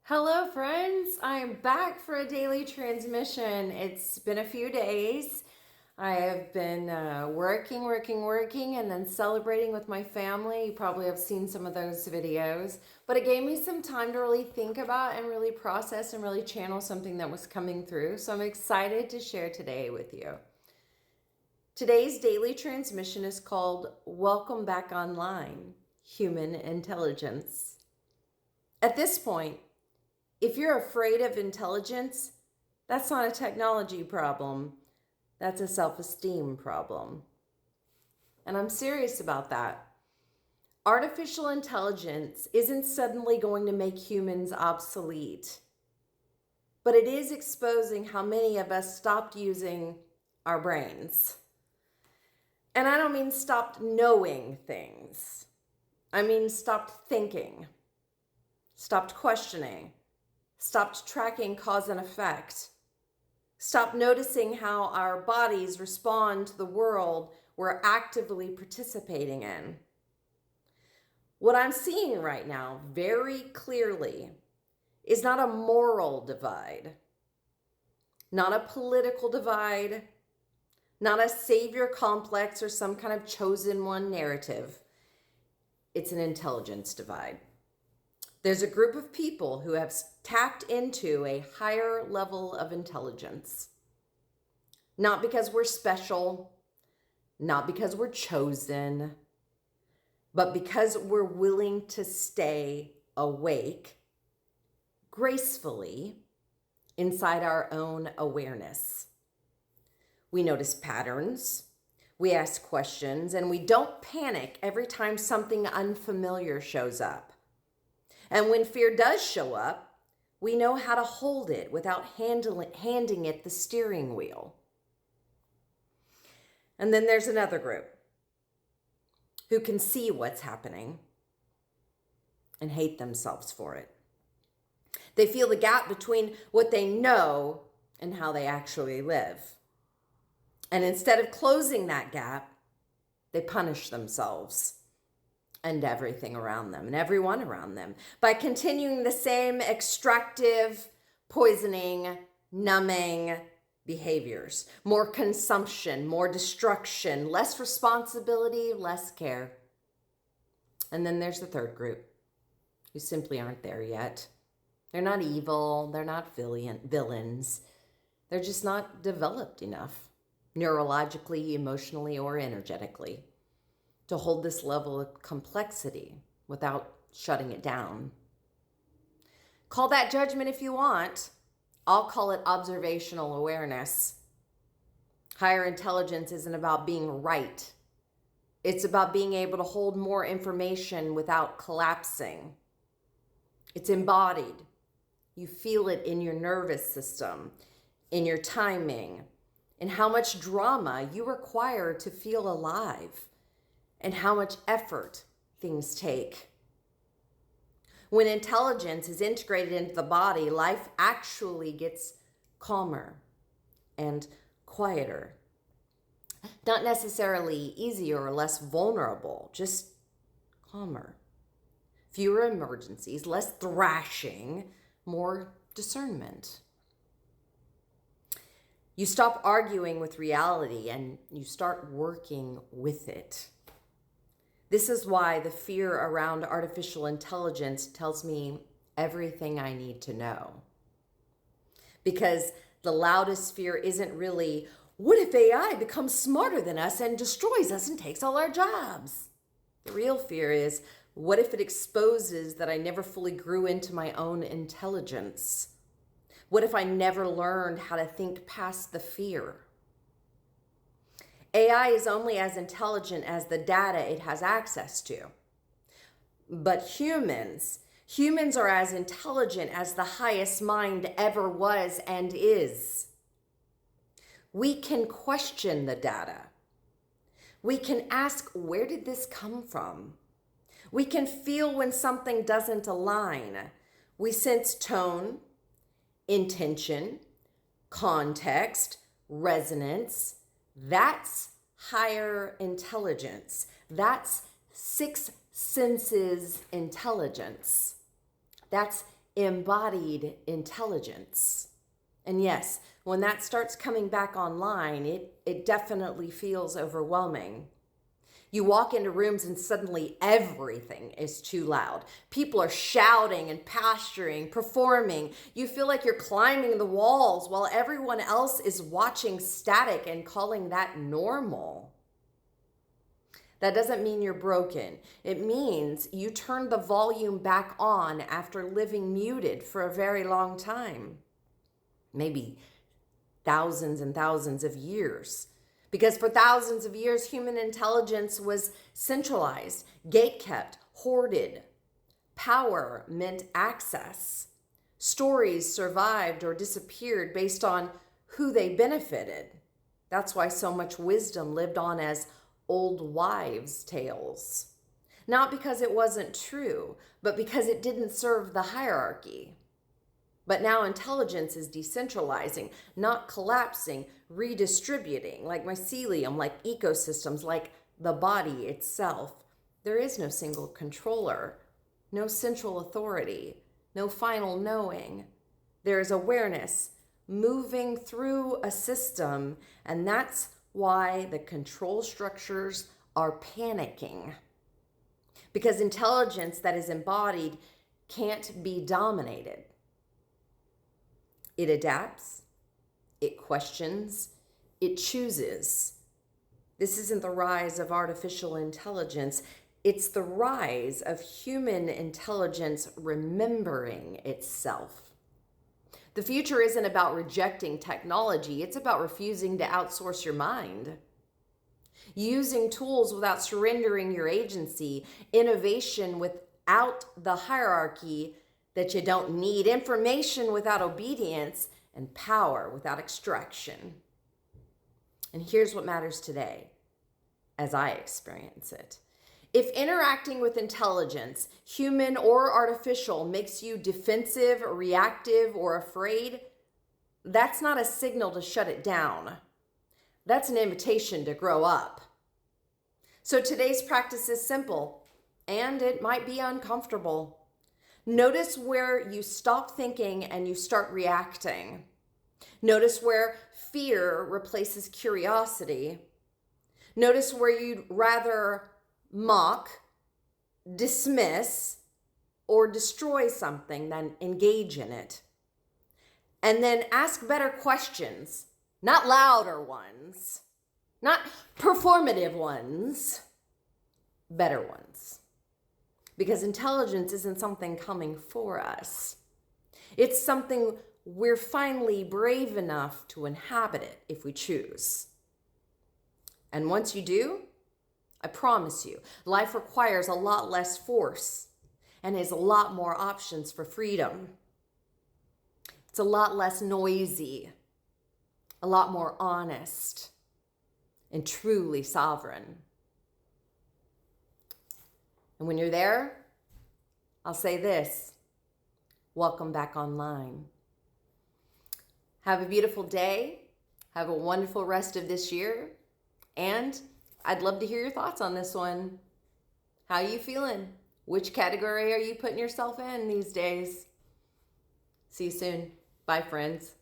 Hello, friends. I am back for a daily transmission. It's been a few days. I have been working, and then celebrating with my family. You probably have seen some of those videos, but it gave me some time to really think about and really process and really channel something that was coming through. So I'm excited to share today with you. Today's daily transmission is called Welcome Back Online, Human Intelligence. At this point, if you're afraid of intelligence, that's not a technology problem. That's a self-esteem problem. And I'm serious about that. Artificial intelligence isn't suddenly going to make humans obsolete, but it is exposing how many of us stopped using our brains. And I don't mean stopped knowing things. I mean stopped thinking, stopped questioning, stopped tracking cause and effect, stopped noticing how our bodies respond to the world we're actively participating in. What I'm seeing right now very clearly is not a moral divide, not a political divide, not a savior complex or some kind of chosen one narrative. It's an intelligence divide. There's a group of people who have tapped into a higher level of intelligence. Not because we're special, not because we're chosen, but because we're willing to stay awake gracefully inside our own awareness. We notice patterns, we ask questions, and we don't panic every time something unfamiliar shows up. And when fear does show up, we know how to hold it without handing it the steering wheel. And then there's another group who can see what's happening and hate themselves for it. They feel the gap between what they know and how they actually live. And instead of closing that gap, they punish themselves and everything around them and everyone around them by continuing the same extractive, poisoning, numbing behaviors. More consumption, more destruction, less responsibility, less care. And then there's the third group who simply aren't there yet. They're not evil, they're not villains. They're just not developed enough, neurologically, emotionally, or energetically, to hold this level of complexity without shutting it down. Call that judgment if you want. I'll call it observational awareness. Higher intelligence isn't about being right. It's about being able to hold more information without collapsing. It's embodied. You feel it in your nervous system, in your timing, in how much drama you require to feel alive, and how much effort things take. When intelligence is integrated into the body, life actually gets calmer and quieter. Not necessarily easier or less vulnerable, just calmer. Fewer emergencies, less thrashing, more discernment. You stop arguing with reality and you start working with it. This is why the fear around artificial intelligence tells me everything I need to know. Because the loudest fear isn't really, what if AI becomes smarter than us and destroys us and takes all our jobs? The real fear is, what if it exposes that I never fully grew into my own intelligence? What if I never learned how to think past the fear? AI is only as intelligent as the data it has access to. But humans are as intelligent as the highest mind ever was and is. We can question the data. We can ask, where did this come from? We can feel when something doesn't align. We sense tone, intention, context, resonance. That's higher intelligence. That's sixth senses intelligence. That's embodied intelligence. And yes, when that starts coming back online, it definitely feels overwhelming. You walk into rooms and suddenly everything is too loud. People are shouting and posturing, performing. You feel like you're climbing the walls while everyone else is watching static and calling that normal. That doesn't mean you're broken. It means you turned the volume back on after living muted for a very long time. Maybe thousands and thousands of years. Because for thousands of years, human intelligence was centralized, gatekept, hoarded. Power meant access. Stories survived or disappeared based on who they benefited. That's why so much wisdom lived on as old wives' tales. Not because it wasn't true, but because it didn't serve the hierarchy. But now intelligence is decentralizing, not collapsing, redistributing, like mycelium, like ecosystems, like the body itself. There is no single controller, no central authority, no final knowing. There is awareness moving through a system, and that's why the control structures are panicking. Because intelligence that is embodied can't be dominated. It adapts, it questions, it chooses. This isn't the rise of artificial intelligence. It's the rise of human intelligence remembering itself. The future isn't about rejecting technology. It's about refusing to outsource your mind. Using tools without surrendering your agency, innovation without the hierarchy that you don't need, information without obedience, and power without extraction. And here's what matters today, as I experience it. If interacting with intelligence, human or artificial, makes you defensive, reactive, or afraid, that's not a signal to shut it down. That's an invitation to grow up. So today's practice is simple, and it might be uncomfortable. Notice where you stop thinking and you start reacting. Notice where fear replaces curiosity. Notice where you'd rather mock, dismiss, or destroy something than engage in it. And then ask better questions, not louder ones, not performative ones, better ones. Because intelligence isn't something coming for us. It's something we're finally brave enough to inhabit it if we choose. And once you do, I promise you, life requires a lot less force and has a lot more options for freedom. It's a lot less noisy, a lot more honest, and truly sovereign. And when you're there, I'll say this: welcome back online. Have a beautiful day. Have a wonderful rest of this year. And I'd love to hear your thoughts on this one. How are you feeling? Which category are you putting yourself in these days? See you soon. Bye, friends.